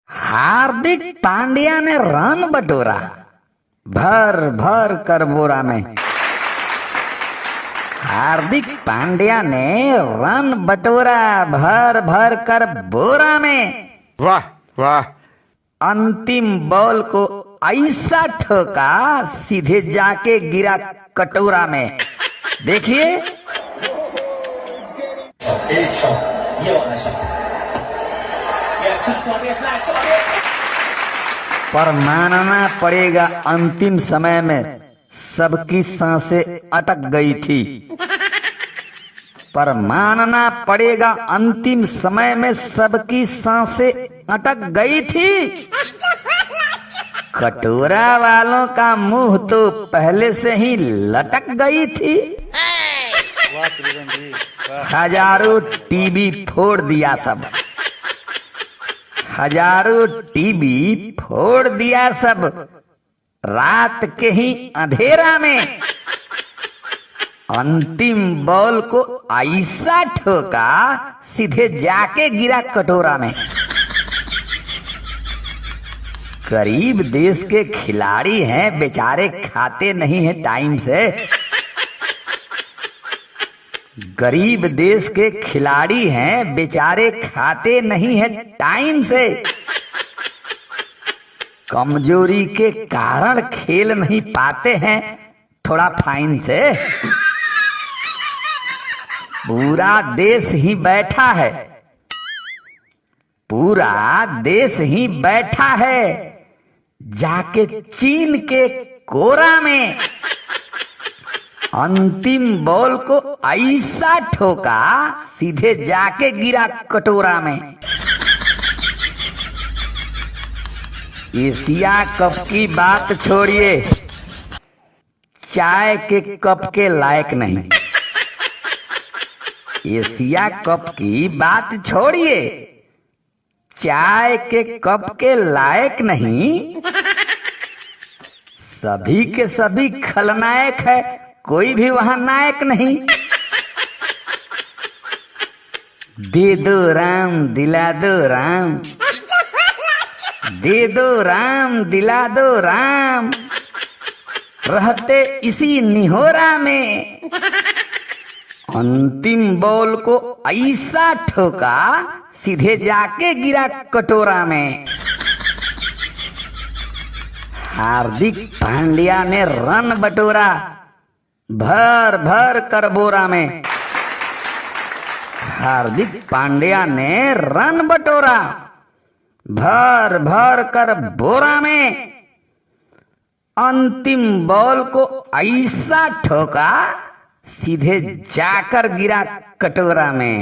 हार्दिक पांड्या ने रन बटोरा भर भर कर बोरा में। हार्दिक पांड्या ने रन बटोरा भर भर कर बोरा में। वाह वाह। अंतिम बॉल को ऐसा ठोका सीधे जाके गिरा कटोरा में। देखिए एक शॉट, ये वाला शॉट, ये अच्छा शॉट है, फ्लैट शॉट है। पर मानना पड़ेगा अंतिम समय में सबकी सांसें अटक गई थी। पर मानना पड़ेगा अंतिम समय में सबकी सांसें अटक गई थी। कटोरा वालों का मुंह तो पहले से ही लटक गई थी। हजारों टीवी फोड़ दिया सब, हजारों टीवी फोड़ दिया सब रात के ही अंधेरा में। अंतिम बॉल को ऐसा ठोका सीधे जाके गिरा कटोरा में। गरीब देश के खिलाड़ी हैं, बेचारे खाते नहीं हैं टाइम से। गरीब देश के खिलाड़ी हैं, बेचारे खाते नहीं हैं टाइम से। कमजोरी के कारण खेल नहीं पाते हैं थोड़ा फाइन से। पूरा देश ही बैठा है, पूरा देश ही बैठा है जाके चीन के कोरा में। अंतिम बॉल को ऐसा ठोका सीधे जाके गिरा कटोरा में। एशिया कप की बात छोड़िए, चाय के कप के लायक नहीं। एशिया कप की बात छोड़िए, चाय के कप के लायक नहीं। सभी के सभी खलनायक है, कोई भी वहां नायक नहीं। दे दो राम दिला दो राम, दे दो राम दिला दो राम, रहते इसी निहोरा में। अंतिम बॉल को ऐसा ठोका सीधे जाके गिरा कटोरा में। हार्दिक पांड्या ने रन बटोरा भर भर कर बोरा में। हार्दिक पांड्या ने रन बटोरा भर भर कर बोरा में। अंतिम बॉल को ऐसा ठोका सीधे जाकर गिरा कटोरा में।